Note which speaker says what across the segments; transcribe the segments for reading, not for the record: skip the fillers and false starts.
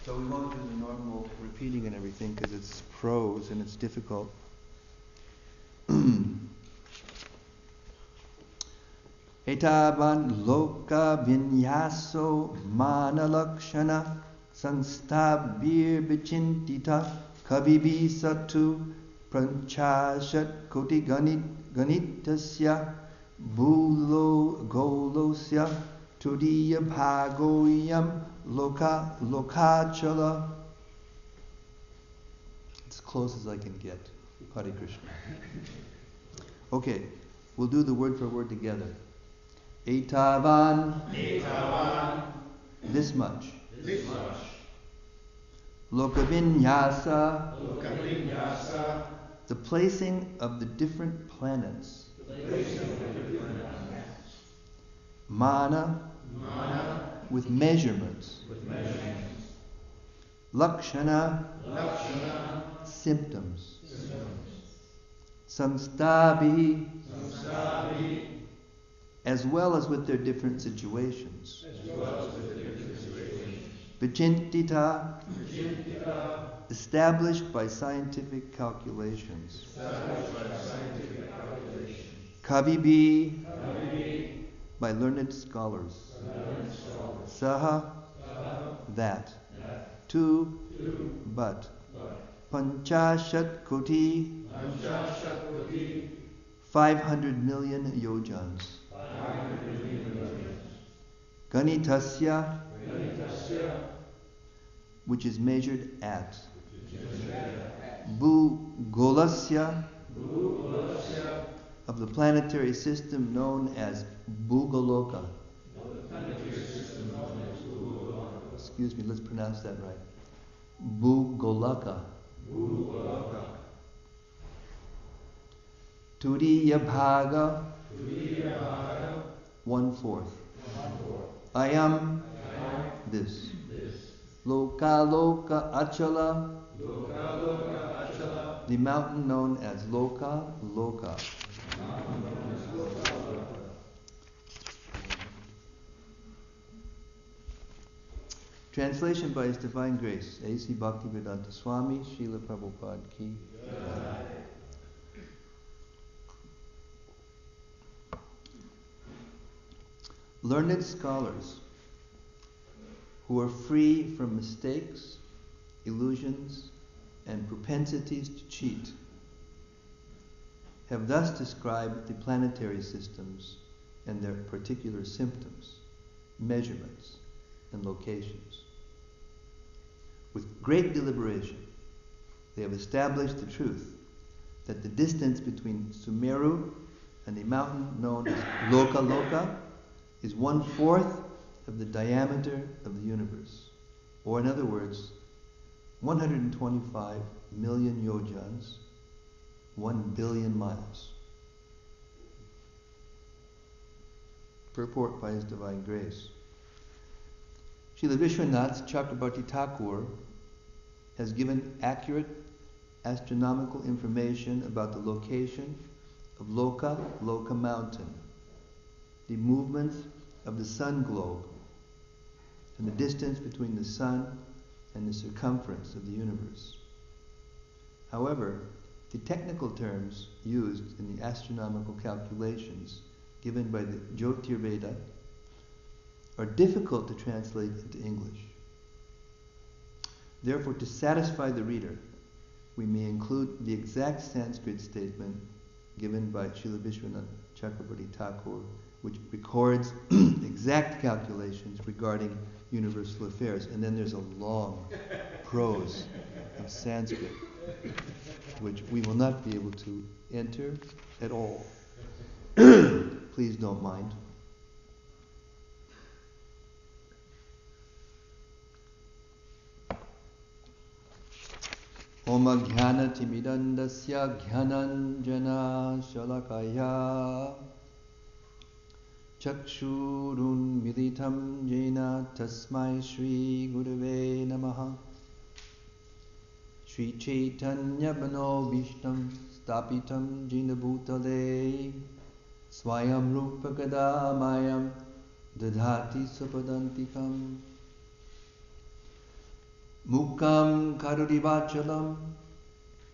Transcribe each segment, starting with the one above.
Speaker 1: So we won't do the normal repeating and everything because it's prose and it's difficult. Etavan loka vinyaso manalakshana sangstabhir vichintita kavibi satu pranchashat koti ganitasya bhulo golosya tudiya bhagoyam lokachala. It's as close as I can get. Hare Krishna. Okay, we'll do the word for word together. Etavan, this much. Lokavinyasa, the placing of the different planets. Mana, with measurements. Lakshana, symptoms. Samstabi, as well as with their different situations. Vichintita, established by scientific calculations. Kavibi, by learned scholars. Saha, that. Tu, but. Panchashat koti, 500 million yojans. Ganitasya, which is measured at. Bhugolasya, of the planetary system known as Bhugoloka. Excuse me, let's pronounce that right. Bhugolaka. Turiya bhaga, 1/4. I am this. Loka loka achala, the mountain known as Loka Loka. Translation by His Divine Grace, A.C. Bhaktivedanta Swami, Srila Prabhupada Ki. Learned scholars who are free from mistakes, illusions, and propensities to cheat have thus described the planetary systems and their particular symptoms, measurements, and locations. With great deliberation, they have established the truth that the distance between Sumeru and the mountain known as Loka Loka is 1/4 of the diameter of the universe, or in other words, 125 million yojans, 1 billion miles. Purport by His Divine Grace. Srila Vishwanath Chakrabarti Thakur has given accurate astronomical information about the location of Loka Loka mountain, the movements of the sun globe, and the distance between the sun and the circumference of the universe. However, the technical terms used in the astronomical calculations given by the Jyotirveda are difficult to translate into English. Therefore, to satisfy the reader, we may include the exact Sanskrit statement given by Srila Vishwanath Chakrabarti Thakur, which records exact calculations regarding universal affairs. And then there's a long prose of Sanskrit, which we will not be able to enter at all. Please don't mind. Om Jnana Timidandasya Jnananjana Shalakaya Chakshurun Militam Jena Tasmai Shri Gurave Namaha Shri Chaitanya Bano Vishtam Stapitam Jena Bhutale Swayam Rupa Kadamayam Dadhati Sapadantikam. Mukam karurivachalam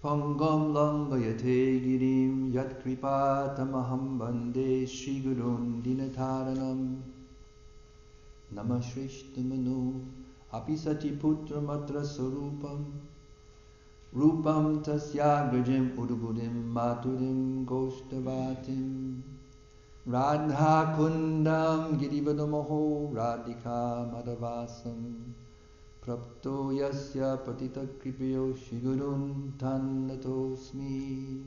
Speaker 1: pangam langayate girim yat kripatamaham bande Shri Gurun dinataranam Namashrishtamanu apisati putra matra sarupam Rupam tasya gajim udubudim maturim goshtavatim Radha kundam girivadamoho radhika madavasam Prapto yasya patita kripayo shigurun tannatosmi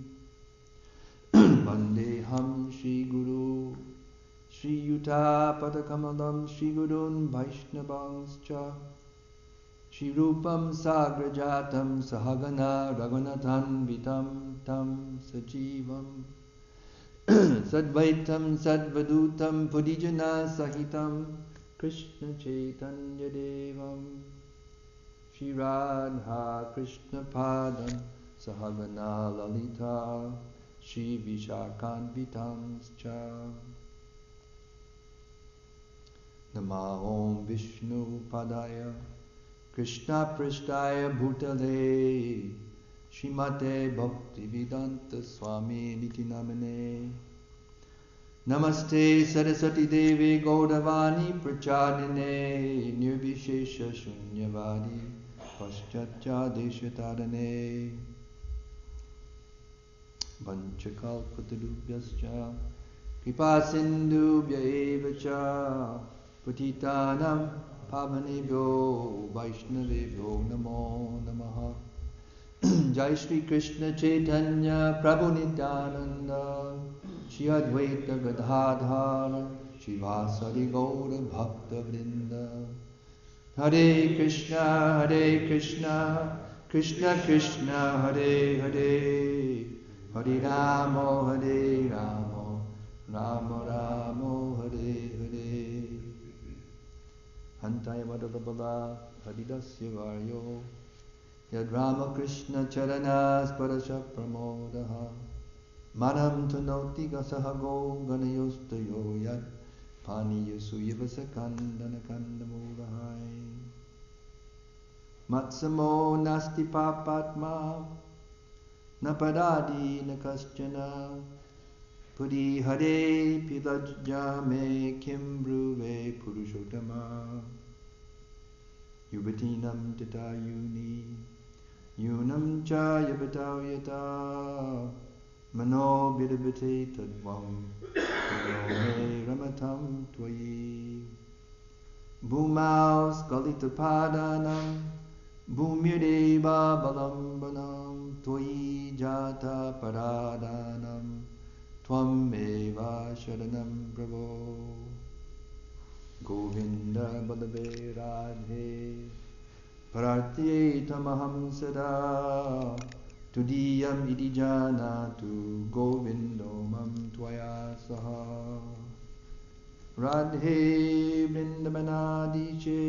Speaker 1: Vandeham Shri Guru Shri Yuta Padakamalam Shri Gurun Vaishnavangscha Shri Rupam Sagrajatam Sahagana Raghunathan Vitam Tam Sajivam Sadvaitam Sadvadutam Pudijana Sahitam Krishna Chaitanya Devam Shri Radha Krishna Padam Sahagana Lalita Shri Vishakhanvitamscha Nama Om Vishnu Padaya Krishna Prishtaya Bhutale Shrimate Bhaktivedanta Swami Niti Namane Namaste Saraswati Devi Gaudavani Prachadine Nirvishesha Shunyavadi Paschatya Deshatarane Vanchakalpatarubhyascha Kripa Sindhubhya Evacha Patitanam Pavanebhyo Vaishnavebhyo Namo Namaha Jai Shri Krishna Chaitanya Prabhu Nityananda Shri Advaita Gadadhara Shivasari Gaura Bhakta Vrinda Hare Krishna Krishna Krishna Hare Hare Hare Rama Hare Rama Rama Rama Hare Hare Hantaya Madhavabala Hadidasya Varyo Yad Rama Krishna Charanas Parasha Pramodaha Manam Tanoti Gasahago Ganayostayo Yad Pani Yasuyavasa Kandana Kandamurahai Matsamo Nasti Papatma Napadadi Nakaschana Puri Hare Pilajjame Kim Bruve Purushottama Yubatinam Tatayuni Yunam Cha Yabatavyata Mano Bidabate Tadvam Mano Ramatam Twayi Bhumaus Kalitapadanam Bhumyadeva Balambanam Twayi Jata Paradanam Tvam Eva Sharanam Prabho Govinda Balave Radhe Parartye Tamaham Sada Tudiyam Iti Janatu Govindo Mam Tvaya Saha Radhe Vrindavanadiche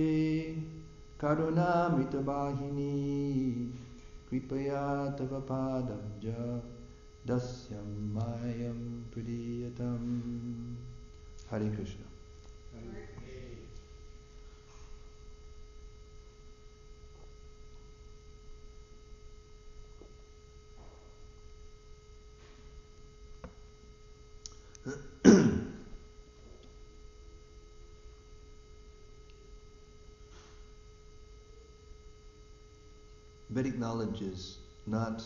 Speaker 1: Karuna Mitabahini Kripaya Tava Padabja Dasyam Mayam Priyatam Hare Krishna. Vedic knowledge is not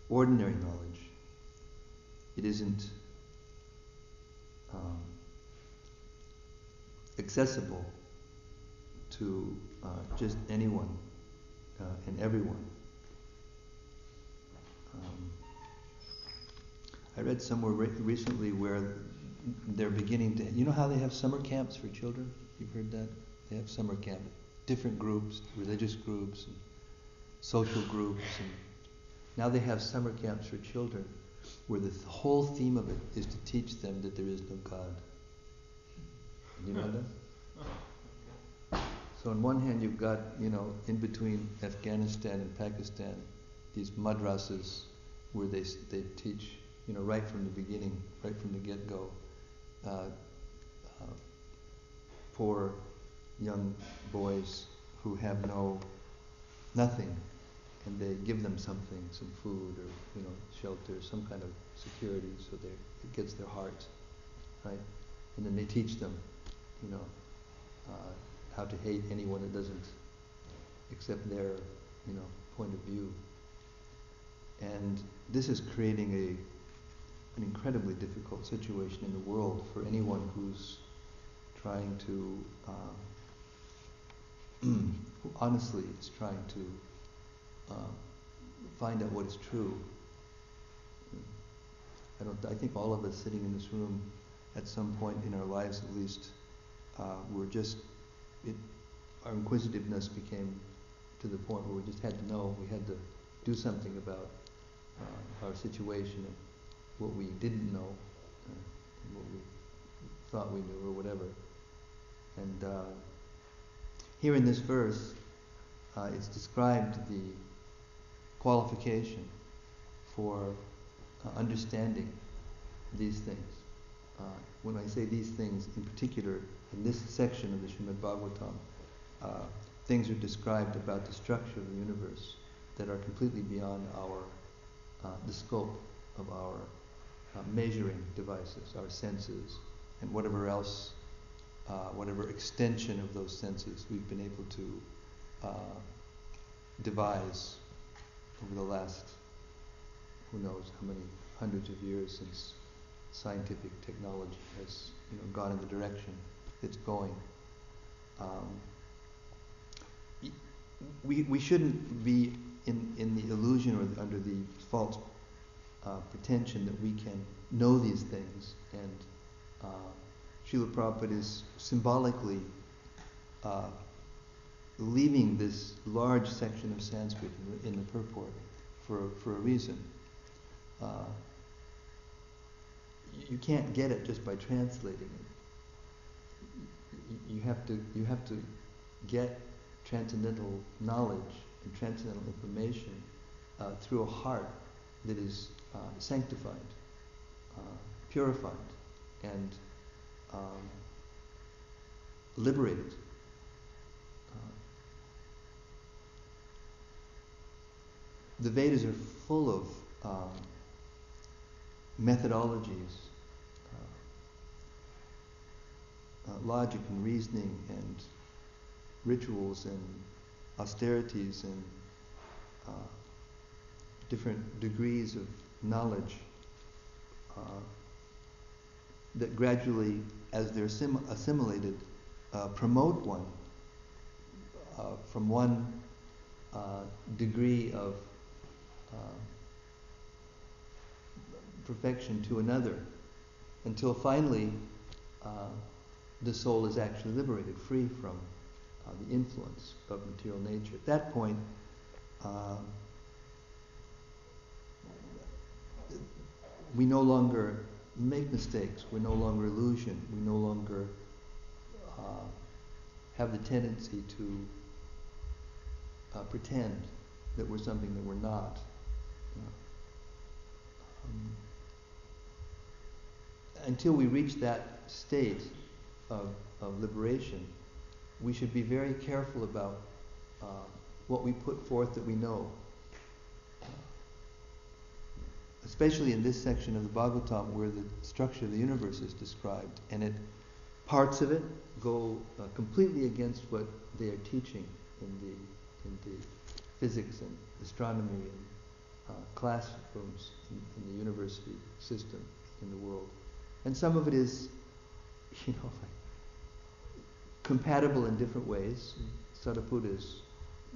Speaker 1: ordinary knowledge. It isn't accessible to just anyone and everyone. I read somewhere recently where they're beginning to, you know how they have summer camps for children? You've heard that? They have summer camp, different groups, religious groups, and social groups, and now they have summer camps for children where the whole theme of it is to teach them that there is no God. You know that? So on one hand you've got, in between Afghanistan and Pakistan, these madrasas where they teach, right from the beginning, right from the get-go, for, young boys who have nothing, and they give them something, some food or shelter, some kind of security, so it gets their heart, right? And then they teach them, how to hate anyone that doesn't accept their, point of view. And this is creating an incredibly difficult situation in the world for anyone who's trying to, who honestly is trying to find out what is true. I think all of us sitting in this room, at some point in our lives at least, our inquisitiveness became to the point where we just had to know, we had to do something about our situation and what we didn't know, and what we thought we knew or whatever. And here in this verse, it's described the qualification for understanding these things. When I say these things, in particular, in this section of the Srimad Bhagavatam, things are described about the structure of the universe that are completely beyond the scope of our measuring devices, our senses, and whatever else, whatever extension of those senses we've been able to devise over the last, who knows how many hundreds of years since scientific technology has gone in the direction it's going. We shouldn't be in the illusion or under the false pretension that we can know these things, and Srila Prabhupada is symbolically leaving this large section of Sanskrit in the purport for a reason. You can't get it just by translating it. You have to get transcendental knowledge and transcendental information through a heart that is sanctified, purified, and liberated. The Vedas are full of methodologies, logic and reasoning and rituals and austerities and different degrees of knowledge that gradually, as they're assimilated, promote one from one degree of perfection to another, until finally the soul is actually liberated, free from the influence of material nature. At that point, we no longer make mistakes, we're no longer illusion, we no longer have the tendency to pretend that we're something that we're not. Until we reach that state of liberation, we should be very careful about what we put forth that we know. Especially in this section of the Bhagavatam where the structure of the universe is described, and parts of it go completely against what they are teaching in the physics and astronomy and classrooms in the university system in the world. And some of it is, compatible in different ways. Sariputta has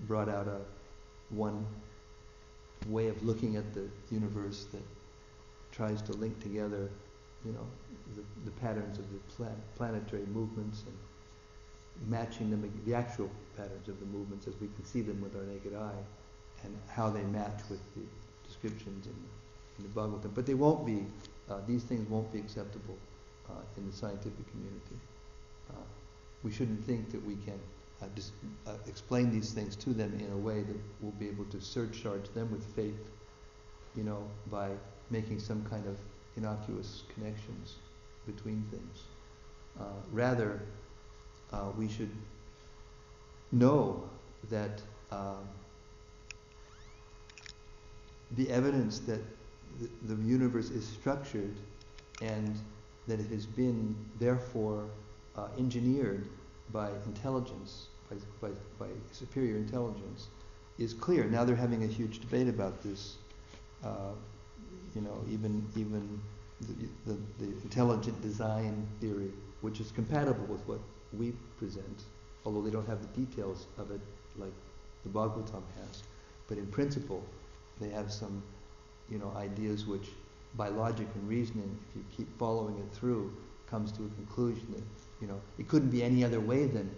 Speaker 1: brought out one way of looking at the universe that tries to link together, the patterns of the planetary movements and matching them, the actual patterns of the movements as we can see them with our naked eye, and how they match with the descriptions in the Bhagavatam. But they won't be, these things won't be acceptable in the scientific community. We shouldn't think that we can explain these things to them in a way that will be able to surcharge them with faith, by making some kind of innocuous connections between things. Rather, we should know that the evidence that the universe is structured and that it has been therefore engineered by intelligence, by superior intelligence, is clear. Now they're having a huge debate about this. Even the intelligent design theory, which is compatible with what we present, although they don't have the details of it like the Bhagavatam has. But in principle, they have some, ideas which, by logic and reasoning, if you keep following it through, comes to a conclusion that, it couldn't be any other way than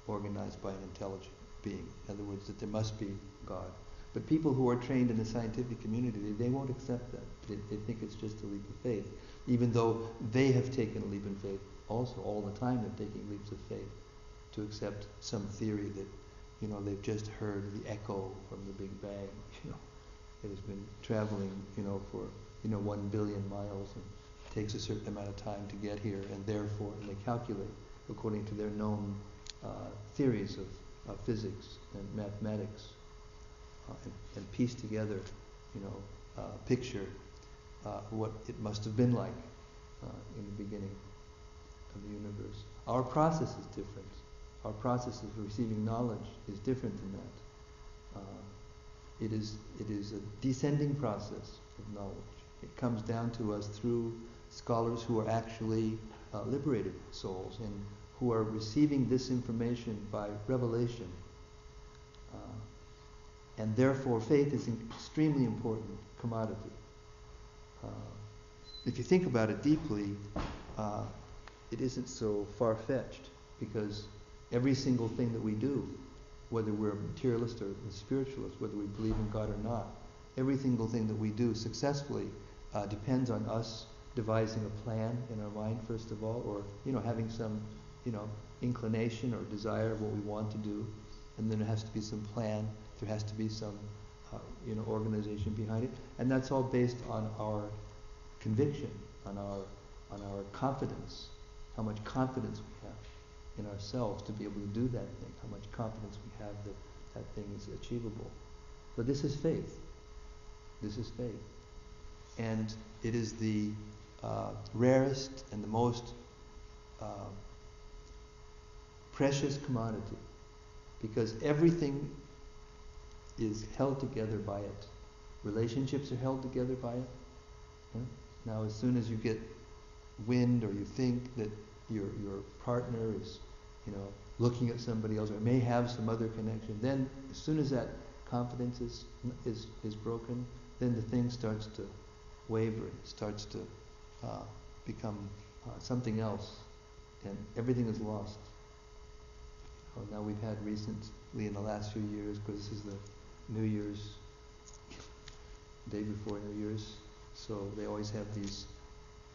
Speaker 1: organized by an intelligent being. In other words, that there must be God. But people who are trained in the scientific community, they won't accept that. They think it's just a leap of faith, even though they have taken a leap in faith also. All the time they're taking leaps of faith to accept some theory that, they've just heard the echo from the Big Bang, it has been traveling, for, 1 billion miles and takes a certain amount of time to get here, and therefore, they calculate according to their known theories of physics and mathematics, and piece together, picture what it must have been like in the beginning of the universe. Our process is different. Our process of receiving knowledge is different than that. It is a descending process of knowledge. It comes down to us through scholars who are actually liberated souls and who are receiving this information by revelation. And therefore faith is an extremely important commodity. If you think about it deeply, it isn't so far-fetched, because every single thing that we do, whether we're a materialist or a spiritualist, whether we believe in God or not, every single thing that we do successfully depends on us devising a plan in our mind, first of all, or having some inclination or desire of what we want to do, and then there has to be some plan. There has to be some organization behind it, and that's all based on our conviction, on our confidence, how much confidence we have in ourselves to be able to do that thing, how much confidence we have that that thing is achievable. But this is faith. This is faith. And it is the rarest and the most precious commodity, because everything is held together by it. Relationships are held together by it. Yeah? Now, as soon as you get wind, or you think that your partner is, looking at somebody else, or may have some other connection, then as soon as that confidence is broken, then the thing starts to waver, starts to become something else, and everything is lost. Now we've had recently in the last few years, because this is the New Year's, day before New Year's, so they always have these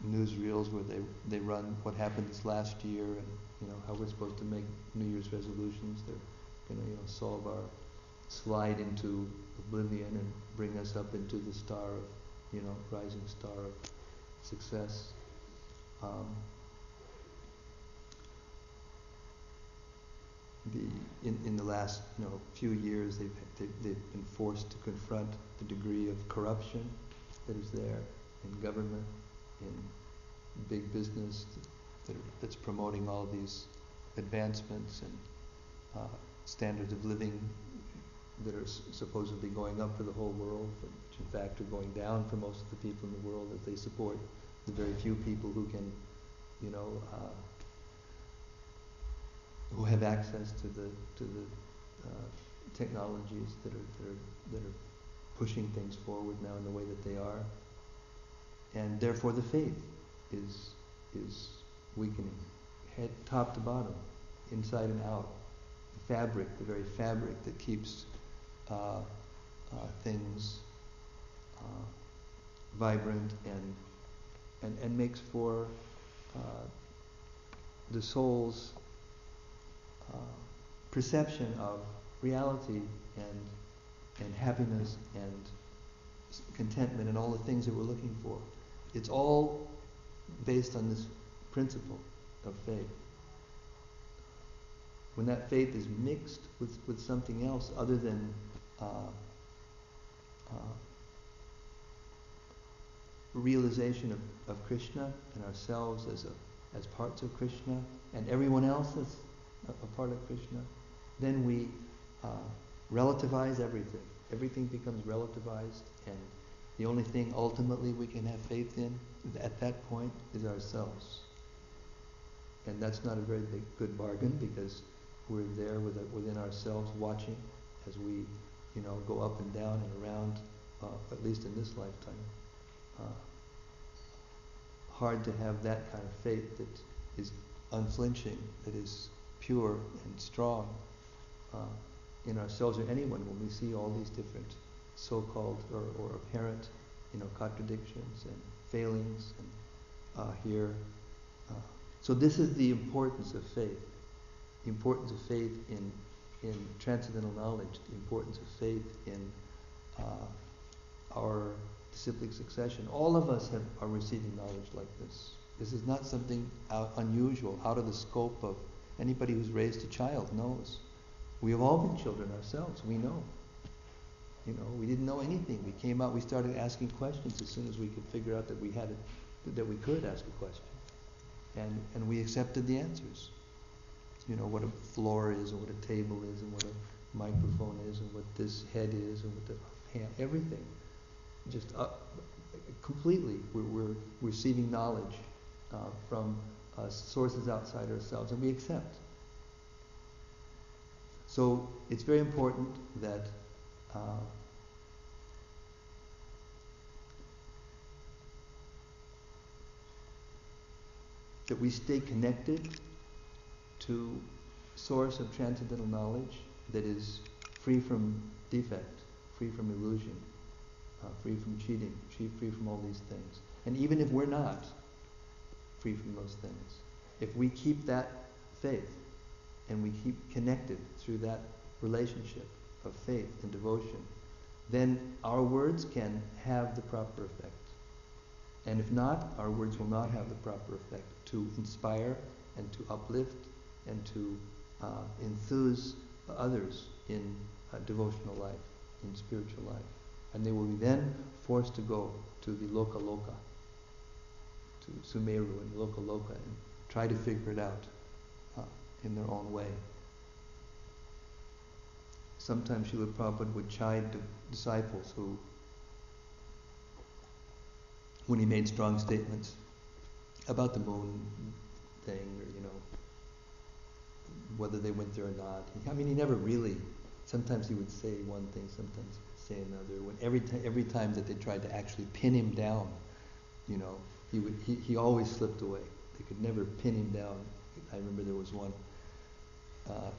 Speaker 1: newsreels where they run what happened this last year, and how we're supposed to make New Year's resolutions. They're going to solve our slide into oblivion and bring us up into the star of, rising star of success. In the last few years, they've been forced to confront the degree of corruption that is there in government, in big business that's promoting all these advancements and standards of living that are supposedly going up for the whole world, but which in fact are going down for most of the people in the world, as they support the very few people who can, who have access to the technologies that are pushing things forward now in the way that they are, and therefore the faith is weakening, head top to bottom, inside and out. The fabric, the very fabric that keeps things vibrant and makes for the soul's perception of reality and happiness and contentment and all the things that we're looking for. It's all based on this principle of faith. when that faith is mixed with something else other than realization of Krishna and ourselves as parts of Krishna and everyone else as a part of Krishna, then we relativize everything. Everything becomes relativized, and the only thing ultimately we can have faith in at that point is ourselves. And that's not a very good bargain, because we're there within ourselves watching as we, go up and down and around, at least in this lifetime. Hard to have that kind of faith that is unflinching, that is pure and strong in ourselves or anyone when we see all these different so-called or apparent, contradictions and failings and here. So this is the importance of faith. The importance of faith in transcendental knowledge, the importance of faith in our disciplic succession. All of us are receiving knowledge like this. This is not something unusual, out of the scope of anybody who's raised a child knows. We have all been children ourselves. We know. We didn't know anything. We came out. We started asking questions as soon as we could figure out that we could ask a question, and we accepted the answers. What a floor is, and what a table is, and what a microphone is, and what this head is, and what the hand, everything. Just completely, we're receiving knowledge from sources outside ourselves, and we accept. So it's very important that that we stay connected to source of transcendental knowledge that is free from defect, free from illusion, free from cheating, free from all these things. And even if we're not free from those things, if we keep that faith and we keep connected through that relationship of faith and devotion, then our words can have the proper effect. And if not, our words will not have the proper effect to inspire and to uplift and to enthuse others in devotional life, in spiritual life. And they will be then forced to go to the Loka Loka, to Sumeru and Loka Loka, and try to figure it out in their own way. Sometimes Srila Prabhupada would chide the disciples who, when he made strong statements about the moon thing, or whether they went there or not. He never really. Sometimes he would say one thing, sometimes he would say another. When every time that they tried to actually pin him down, he always slipped away. They could never pin him down. I remember there was one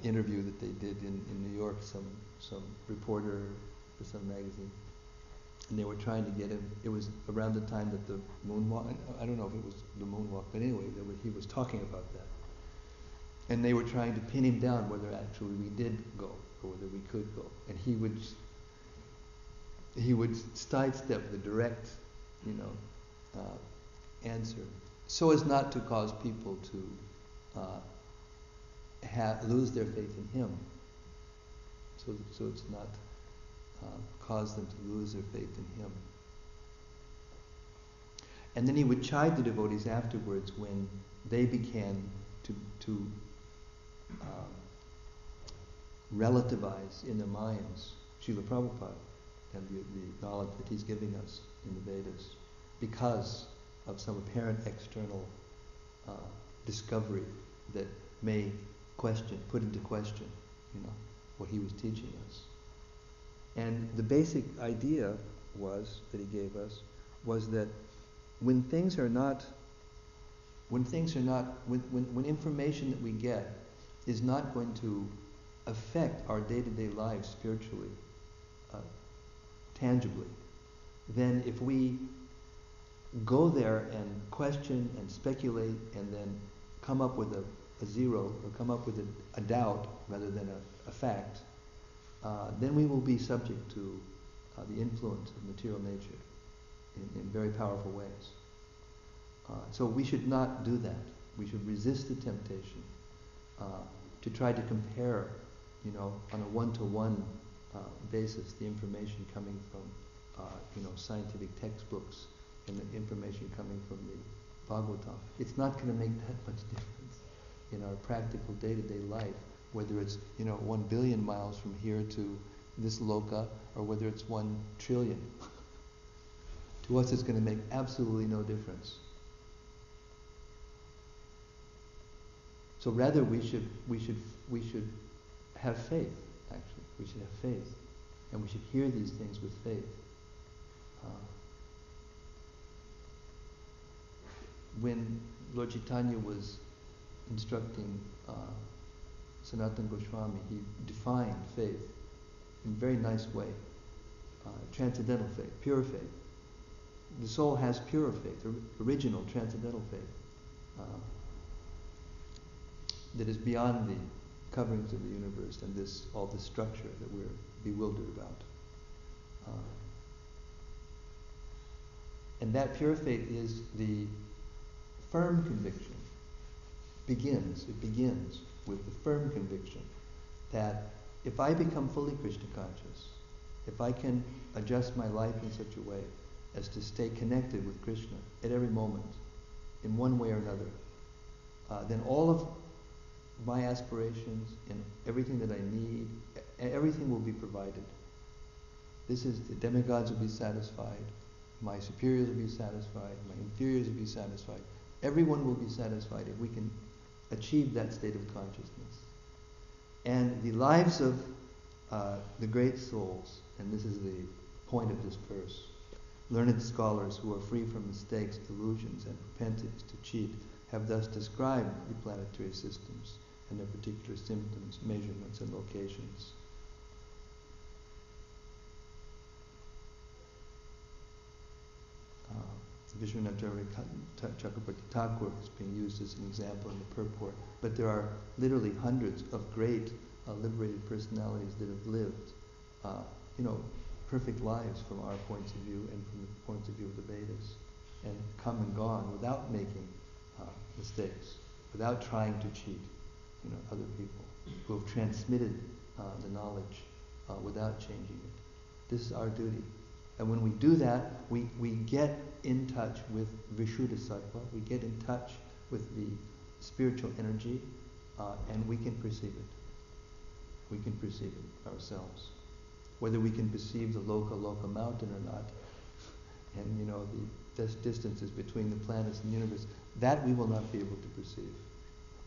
Speaker 1: interview that they did in New York, some reporter for some magazine, and they were trying to get him. It was around the time that the moonwalk, I don't know if it was the moonwalk, but anyway, he was talking about that. And they were trying to pin him down whether actually we did go or whether we could go. And he would sidestep the direct, answer, so as not to cause people to lose their faith in him. So it's not cause them to lose their faith in him. And then he would chide the devotees afterwards when they began to relativize in their minds Srila Prabhupada and the knowledge that he's giving us in the Vedas because of some apparent external discovery that may put into question, what he was teaching us. And the basic idea that he gave us was that when information that we get is not going to affect our day-to-day lives spiritually, tangibly, then if we go there and question and speculate and then come up with a zero or come up with a doubt rather than a fact, then we will be subject to the influence of material nature in very powerful ways. So we should not do that. We should resist the temptation to try to compare, on a one-to-one basis, the information coming from, scientific textbooks and the information coming from the Bhagavatam. It's not going to make that much difference in our practical day-to-day life, whether it's, 1 billion miles from here to this loka, or whether it's 1 trillion. To us, it's going to make absolutely no difference. So rather, we should have faith. Actually, we should have faith, and we should hear these things with faith. When Lord Chaitanya was instructing Sanatana Goswami, he defined faith in a very nice way. Transcendental faith, pure faith. The soul has pure faith, original transcendental faith, that is beyond the coverings of the universe and all this structure that we're bewildered about. And that pure faith is the firm conviction. It begins with the firm conviction that if I become fully Krishna conscious, if I can adjust my life in such a way as to stay connected with Krishna at every moment, in one way or another, then all of my aspirations and everything that I need, everything will be provided. The demigods will be satisfied, my superiors will be satisfied, my inferiors will be satisfied. Everyone will be satisfied if we can achieve that state of consciousness. And the lives of the great souls, and this is the point of this verse, learned scholars who are free from mistakes, delusions, and propensities to cheat, have thus described the planetary systems and their particular symptoms, measurements, and locations. Vishwanath Chakrabarti Thakur is being used as an example in the purport, but there are literally hundreds of great liberated personalities that have lived, perfect lives from our points of view and from the points of view of the Vedas, and come and gone without making mistakes, without trying to cheat, other people, who have transmitted the knowledge without changing it. This is our duty. And when we do that, we get in touch with Vishuddha Sattva, we get in touch with the spiritual energy, and we can perceive it. We can perceive it ourselves. Whether we can perceive the Loka mountain or not, and the distances between the planets and the universe, that we will not be able to perceive.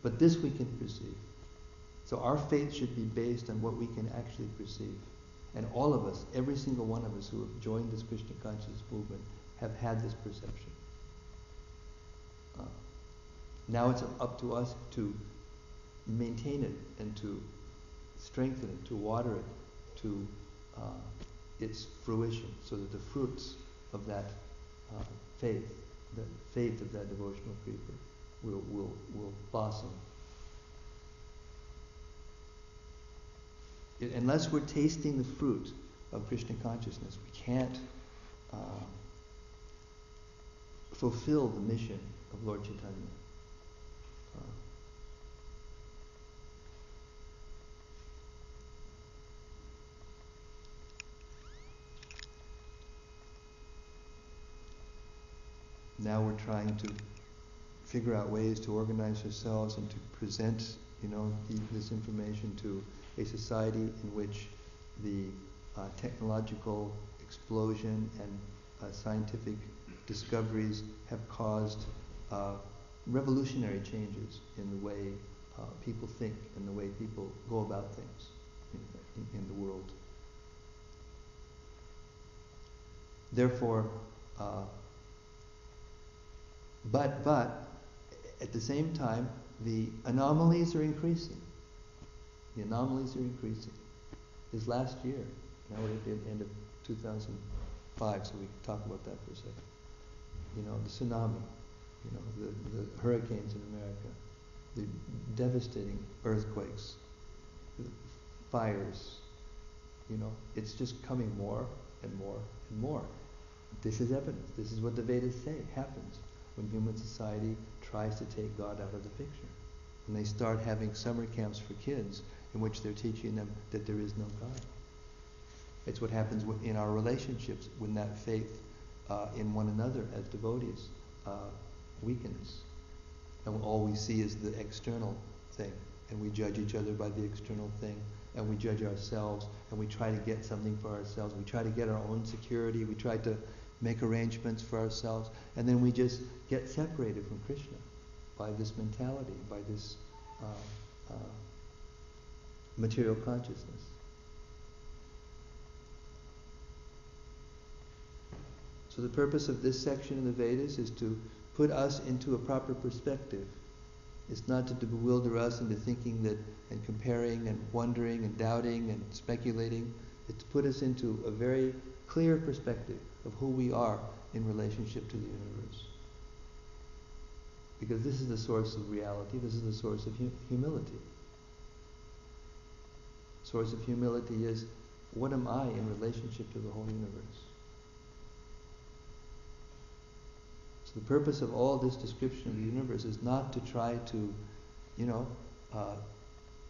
Speaker 1: But this we can perceive. So our faith should be based on what we can actually perceive. And all of us, every single one of us who have joined this Krishna consciousness movement, have had this perception. Now it's up to us to maintain it and to strengthen it, to water it, to its fruition, so that the fruits of that faith, the faith of that devotional creeper, will blossom. Unless we're tasting the fruit of Krishna consciousness, we can't fulfill the mission of Lord Chaitanya. Now we're trying to figure out ways to organize ourselves and to present, this information to a society in which the technological explosion and scientific discoveries have caused revolutionary changes in the way people think and the way people go about things in the world. Therefore, but at the same time, the anomalies are increasing. The anomalies are increasing. This last year, now we're at the end of 2005, so we can talk about that for a second. The tsunami, the hurricanes in America, the devastating earthquakes, the fires, it's just coming more and more and more. This is evidence. This is what the Vedas say happens when human society tries to take God out of the picture. And they start having summer camps for kids in which they're teaching them that there is no God. It's what happens in our relationships when that faith in one another as devotees weakens. And all we see is the external thing. And we judge each other by the external thing. And we judge ourselves. And we try to get something for ourselves. We try to get our own security. We try to make arrangements for ourselves. And then we just get separated from Krishna by this mentality, by this material consciousness. So the purpose of this section in the Vedas is to put us into a proper perspective. It's not to bewilder us into thinking that and comparing and wondering and doubting and speculating. It's to put us into a very clear perspective of who we are in relationship to the universe. Because this is the source of reality, this is the source of humility. Source of humility is, what am I in relationship to the whole universe? So the purpose of all this description of the universe is not to try to,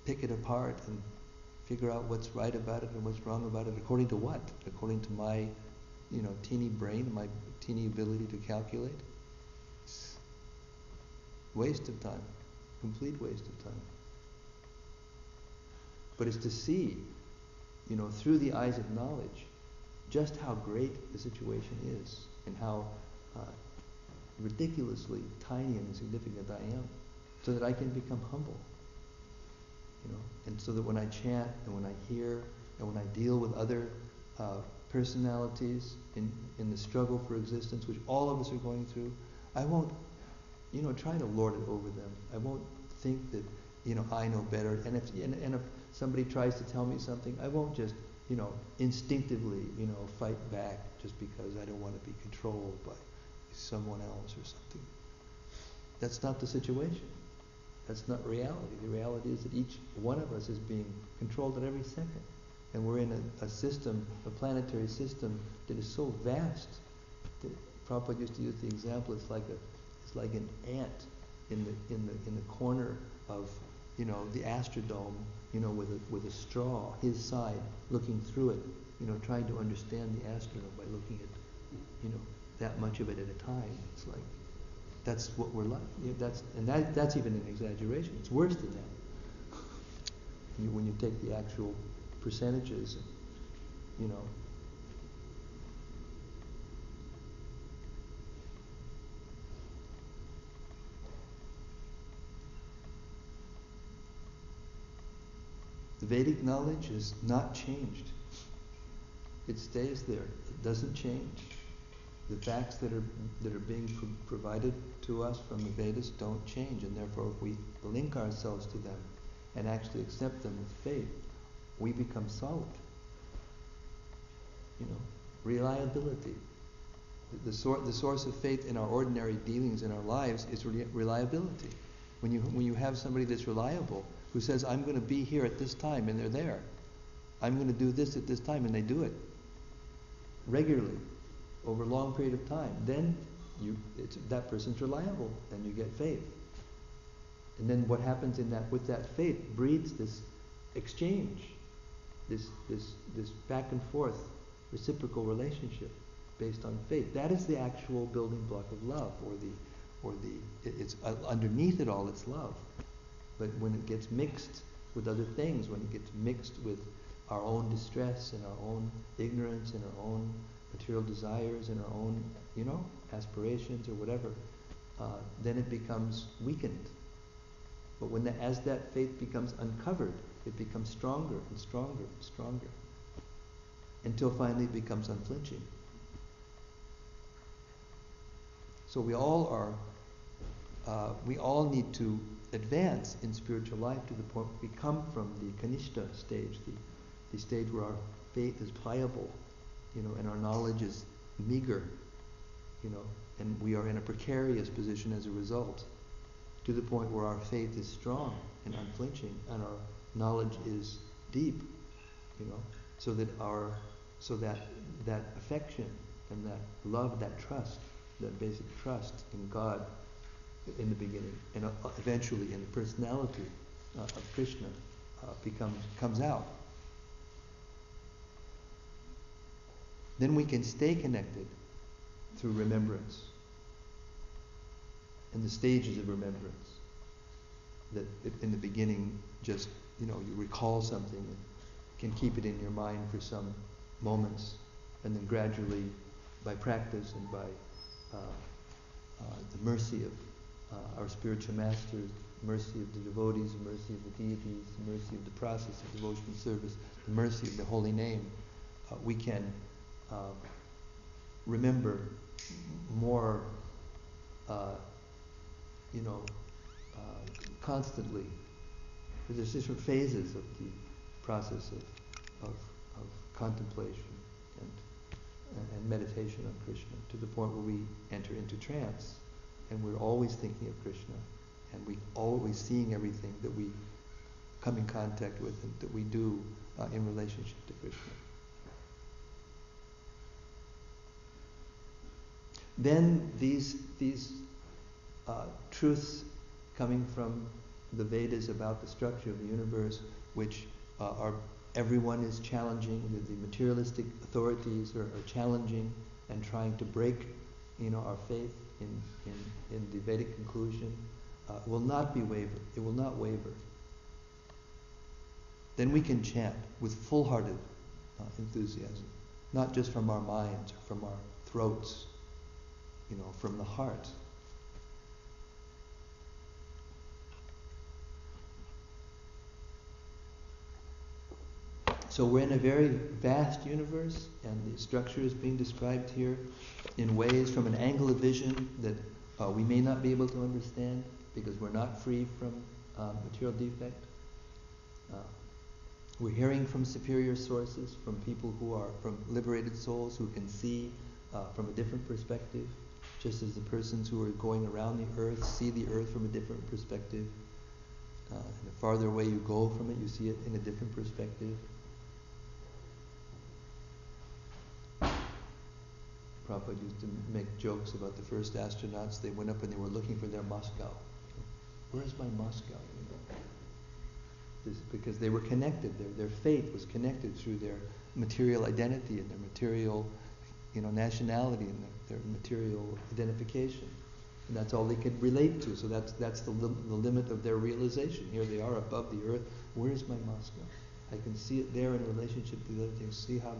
Speaker 1: pick it apart and figure out what's right about it and what's wrong about it. According to what? According to my, teeny brain, my teeny ability to calculate? Waste of time. Complete waste of time. But it's to see, through the eyes of knowledge, just how great the situation is and how ridiculously tiny and insignificant I am, so that I can become humble. And so that when I chant and when I hear and when I deal with other personalities in the struggle for existence, which all of us are going through, I won't, try to lord it over them. I won't think that, I know better. And if somebody tries to tell me something, I won't just, instinctively, fight back just because I don't want to be controlled by someone else or something. That's not the situation. That's not reality. The reality is that each one of us is being controlled at every second. And we're in a system, a planetary system that is so vast that Prabhupada used to use the example, it's like an ant in the corner of, the Astrodome, with a straw, his side, looking through it, trying to understand the Astrodome by looking at, that much of it at a time. It's like, that's what we're like. That's even an exaggeration. It's worse than that. When you take the actual percentages, The Vedic knowledge is not changed. It stays there. It doesn't change. The facts that are being provided to us from the Vedas don't change, and therefore if we link ourselves to them and actually accept them with faith, we become solid. Reliability. The source of faith in our ordinary dealings in our lives is reliability. When you have somebody that's reliable, who says, I'm going to be here at this time, and they're there. I'm going to do this at this time, and they do it regularly over a long period of time. Then that person's reliable, and you get faith. And then what happens with that faith breeds this exchange, this back and forth reciprocal relationship based on faith. That is the actual building block of love, it's underneath it all, it's love. But when it gets mixed with other things, when it gets mixed with our own distress and our own ignorance and our own material desires and our own, aspirations or whatever, then it becomes weakened. But as that faith becomes uncovered, it becomes stronger and stronger and stronger, until finally it becomes unflinching. So we all need to advance in spiritual life to the point we come from the Kanishta stage, the stage where our faith is pliable, and our knowledge is meager, and we are in a precarious position as a result, to the point where our faith is strong and unflinching, and our knowledge is deep, so that that affection and that love, that trust, that basic trust in God in the beginning, and eventually in the personality of Krishna comes out. Then we can stay connected through remembrance and the stages of remembrance. That in the beginning, just you recall something and can keep it in your mind for some moments, and then gradually, by practice and by the mercy of our spiritual masters, the mercy of the devotees, the mercy of the deities, the mercy of the process of devotional service, the mercy of the holy name, we can remember more, constantly. There's different phases of the process of contemplation and meditation on Krishna, to the point where we enter into trance, and we're always thinking of Krishna, and we always seeing everything that we come in contact with and that we do in relationship to Krishna. Then these truths coming from the Vedas about the structure of the universe, which everyone is challenging, the materialistic authorities are challenging and trying to break, our faith in the Vedic conclusion, will not be wavered. It will not waver. Then we can chant with full-hearted enthusiasm, not just from our minds or from our throats, from the heart. So we're in a very vast universe, and the structure is being described here in ways from an angle of vision that we may not be able to understand because we're not free from material defect. We're hearing from superior sources, from people from liberated souls who can see from a different perspective, just as the persons who are going around the earth see the earth from a different perspective. And the farther away you go from it, you see it in a different perspective. Prabhupada used to make jokes about the first astronauts. They went up and they were looking for their Moscow. Where's my Moscow? Because they were connected. Their faith was connected through their material identity and their material, nationality and their material identification. And that's all they could relate to. So that's the limit of their realization. Here they are above the earth. Where's my Moscow? I can see it there in relationship to the other things. See how...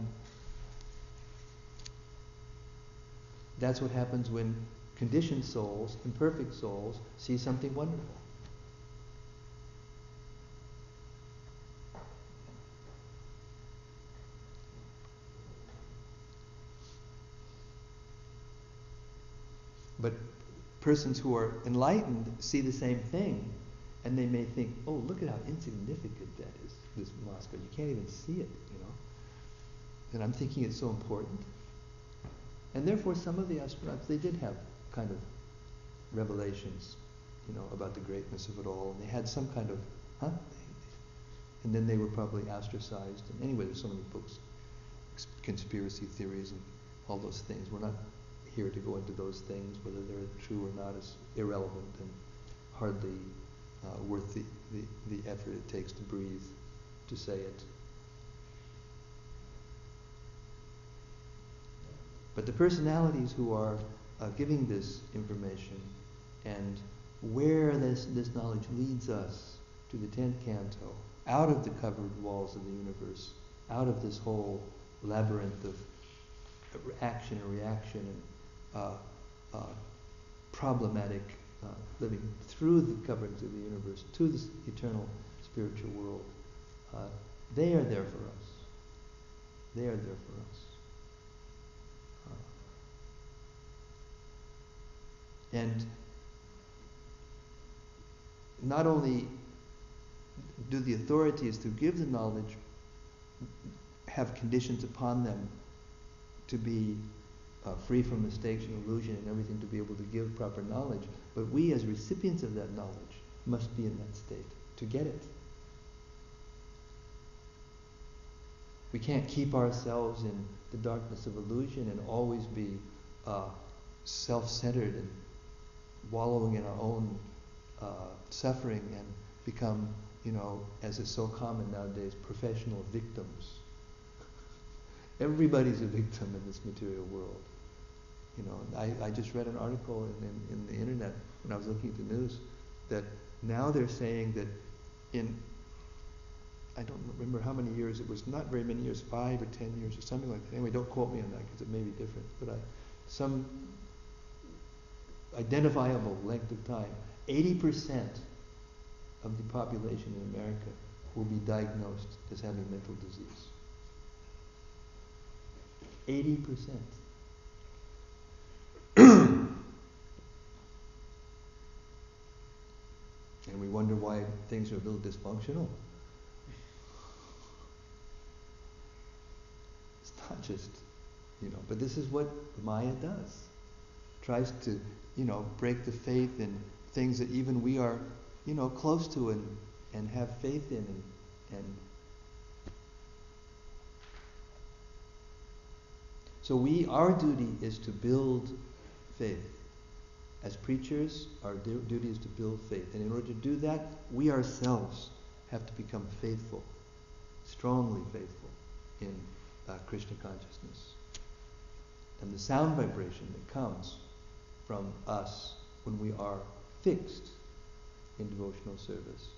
Speaker 1: That's what happens when conditioned souls, imperfect souls, see something wonderful. But persons who are enlightened see the same thing, and they may think, oh, look at how insignificant that is, this Moscow. You can't even see it, And I'm thinking it's so important. And therefore some of the astronauts, they did have kind of revelations, about the greatness of it all. And they had some kind of, and then they were probably ostracized. And anyway, there's so many books, conspiracy theories and all those things. We're not here to go into those things. Whether they're true or not is irrelevant and hardly worth the effort it takes to breathe, to say it. But the personalities who are giving this information, and where this knowledge leads us to the 10th canto, out of the covered walls of the universe, out of this whole labyrinth of action and reaction and problematic living, through the coverings of the universe to this eternal spiritual world, they are there for us. They are there for us. And not only do the authorities who give the knowledge have conditions upon them to be free from mistakes and illusion and everything, to be able to give proper knowledge, but we as recipients of that knowledge must be in that state to get it. We can't keep ourselves in the darkness of illusion and always be self-centered and wallowing in our own suffering and become, as is so common nowadays, professional victims. Everybody's a victim in this material world. I just read an article in the internet when I was looking at the news that now they're saying that I don't remember how many years, it was not very many years, 5 or 10 years or something like that. Anyway, don't quote me on that because it may be different, but some identifiable length of time, 80% of the population in America will be diagnosed as having mental disease. 80%. And we wonder why things are a little dysfunctional. It's not just, but this is what Maya does. Tries to, break the faith in things that even we are, close to and have faith in and so our duty is to build faith. As preachers, our duty is to build faith. And in order to do that, we ourselves have to become faithful, strongly faithful in Krishna consciousness. And the sound vibration that comes from us when we are fixed in devotional service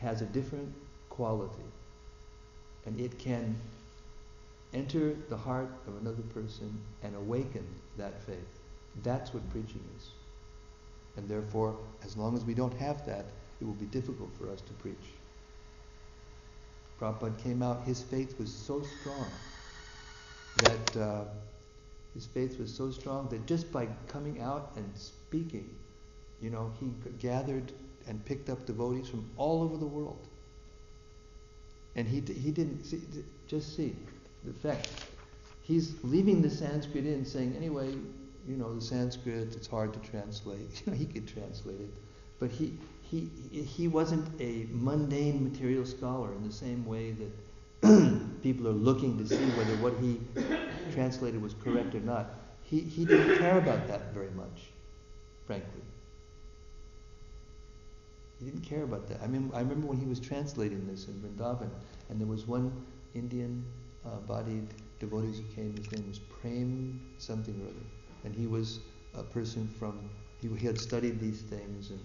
Speaker 1: has a different quality. And it can enter the heart of another person and awaken that faith. That's what preaching is. And therefore, as long as we don't have that, it will be difficult for us to preach. Prabhupada came out, his faith was so strong that just by coming out and speaking, he gathered and picked up devotees from all over the world. And he didn't see the effect. He's leaving the Sanskrit in, saying, anyway, the Sanskrit, it's hard to translate. He could translate it. But he wasn't a mundane material scholar in the same way that people are looking to see whether what he translated was correct or not. He didn't care about that very much, frankly. He didn't care about that. I remember when he was translating this in Vrindavan, and there was one Indian bodied devotee who came, his name was Prem something or other. And he was a person he had studied these things and,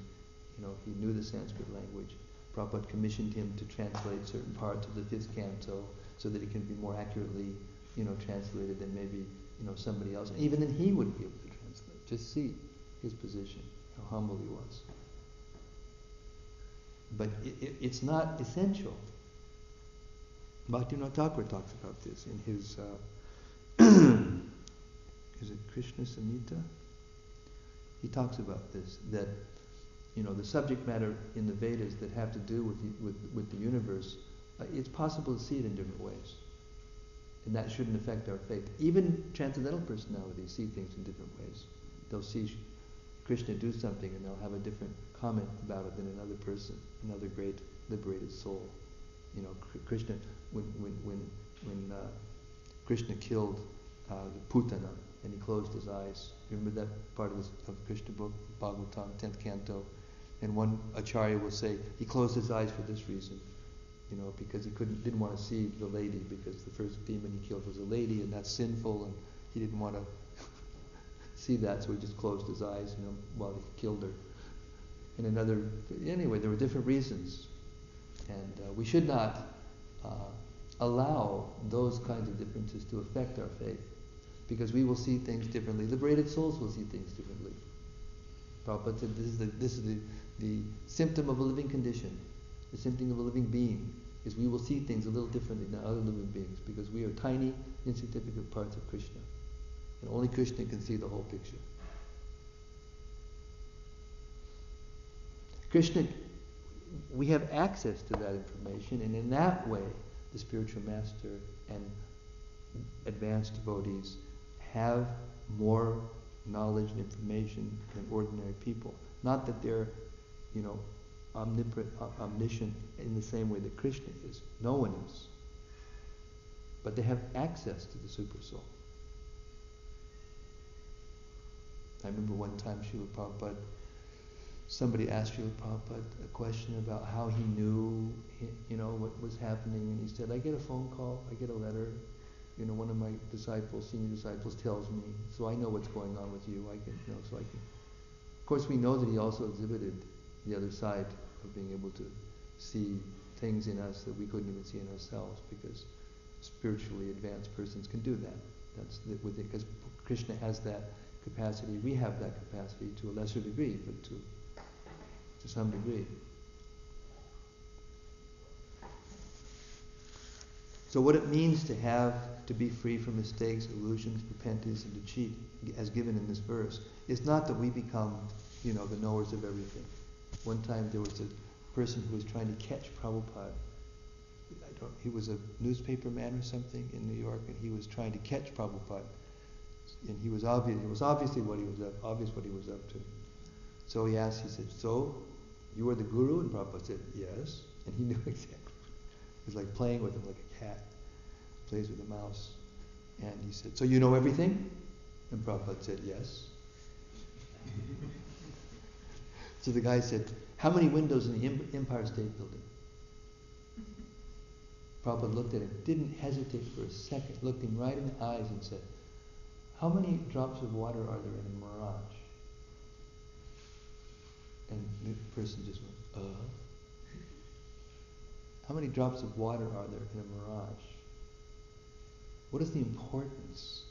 Speaker 1: he knew the Sanskrit language. Prabhupada commissioned him to translate certain parts of the 5th canto so that it can be more accurately, translated than maybe, somebody else. And even then he wouldn't be able to translate. Just see his position, how humble he was. But it's not essential. Bhaktivinoda Thakur talks about this in his... is it Krishna Samhita? He talks about this, that the subject matter in the Vedas that have to do with the universe, it's possible to see it in different ways. And that shouldn't affect our faith. Even transcendental personalities see things in different ways. They'll see Krishna do something and they'll have a different comment about it than another person, another great liberated soul. Krishna, when Krishna killed the Putana, and he closed his eyes. Remember that part of Krishna book, Bhagavatam, 10th canto? And one Acharya will say, he closed his eyes for this reason, because he didn't want to see the lady, because the first demon he killed was a lady, and that's sinful, and he didn't want to see that, so he just closed his eyes, while he killed her. And anyway, there were different reasons. And we should not allow those kinds of differences to affect our faith, because we will see things differently. Liberated souls will see things differently. Prabhupada said this is the symptom of a living condition. The symptom of a living being is we will see things a little differently than other living beings, because we are tiny, insignificant parts of Krishna. And only Krishna can see the whole picture. Krishna, we have access to that information, and in that way, the spiritual master and advanced devotees have more knowledge and information than ordinary people. Not that they're, omniscient in the same way that Krishna is. No one is. But they have access to the Super Soul. I remember one time Srila Prabhupada somebody asked Srila Prabhupada a question about how he knew, what was happening, and he said, I get a phone call, I get a letter, one of my disciples, senior disciples tells me, so I know what's going on with you, Of course we know that he also exhibited the other side of being able to see things in us that we couldn't even see in ourselves, because spiritually advanced persons can do that. That's with it, because Krishna has that capacity, we have that capacity to a lesser degree, but to some degree. So what it means to be free from mistakes, illusions, propensities, and to cheat, as given in this verse, is not that we become, the knowers of everything. One time there was a person who was trying to catch Prabhupada. He was a newspaper man or something in New York, and he was trying to catch Prabhupada. And it was obviously what he was up to. So he said, so, you are the guru? And Prabhupada said, yes. And he knew exactly. It was like playing with him like a cat plays with a mouse. And he said, so you know everything? And Prabhupada said, yes. So the guy said, how many windows in the Empire State Building? Prabhupada looked at him, didn't hesitate for a second, looked him right in the eyes and said, how many drops of water are there in a mirage? And the person just went, How many drops of water are there in a mirage? What is the importance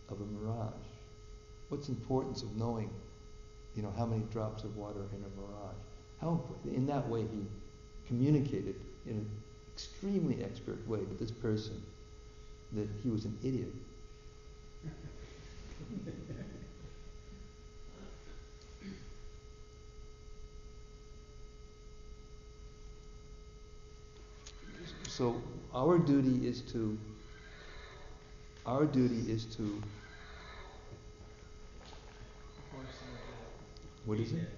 Speaker 1: of a mirage? What's the importance of knowing, how many drops of water in a mirage? How important? In that way he communicated in an extremely expert way to this person that he was an idiot. So our duty is to what is it?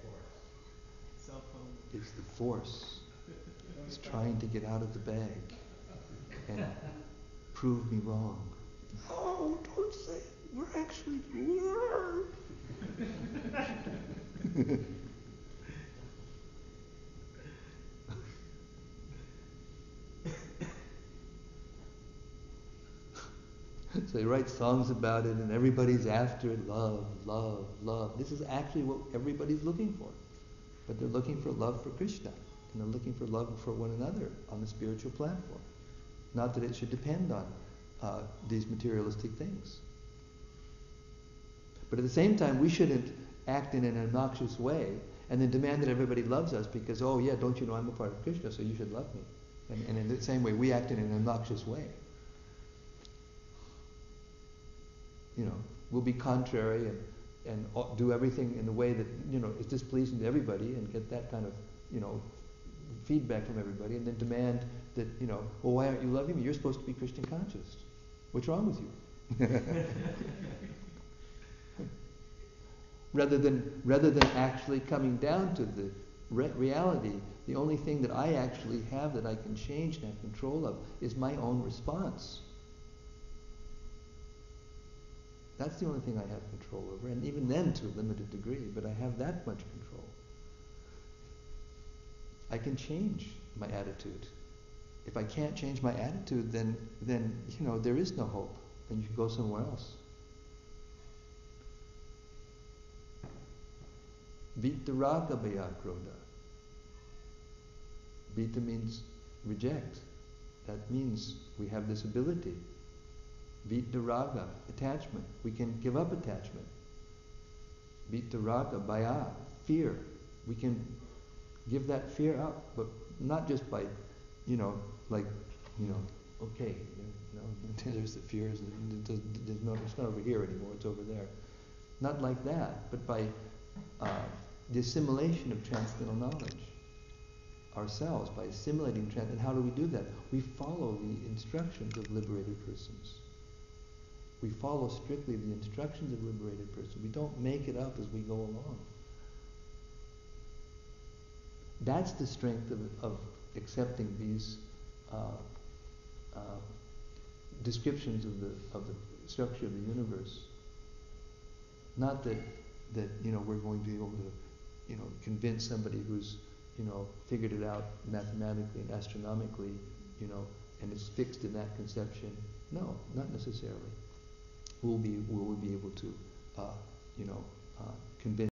Speaker 2: Cell phone.
Speaker 1: It's the force. It's trying to get out of the bag and prove me wrong. Oh, don't say it. We're actually So they write songs about it, and everybody's after it. Love, love, love. This is actually what everybody's looking for. But they're looking for love for Krishna, and they're looking for love for one another on the spiritual platform. Not that it should depend on these materialistic things. But at the same time, we shouldn't act in an obnoxious way and then demand that everybody loves us because, oh yeah, don't you know I'm a part of Krishna, so you should love me. And in the same way, we act in an obnoxious way. We'll be contrary and do everything in a way that, is displeasing to everybody and get that kind of, feedback from everybody and then demand that, well, why aren't you loving me? You're supposed to be Krishna conscious. What's wrong with you? Rather than actually coming down to the reality, the only thing that I actually have that I can change and have control of is my own response. That's the only thing I have control over, and even then to a limited degree, but I have that much control. I can change my attitude. If I can't change my attitude, then there is no hope. Then you can go somewhere else. Vita raga bhaya krodha. Vita means reject. That means we have this ability. Vita raga, attachment. We can give up attachment. Vita raga bhaya, fear. We can give that fear up, but not just by, okay, there's the fears. It's not over here anymore. It's over there. Not like that, but by the assimilation of transcendental knowledge ourselves, by assimilating and how do we do that? We follow the instructions of liberated persons. We follow strictly the instructions of liberated persons. We don't make it up as we go along. That's the strength of accepting these descriptions of the structure of the universe. Not that we're going to be able to convince somebody who's, figured it out mathematically and astronomically, and it's fixed in that conception. No, not necessarily. Will we be able to, convince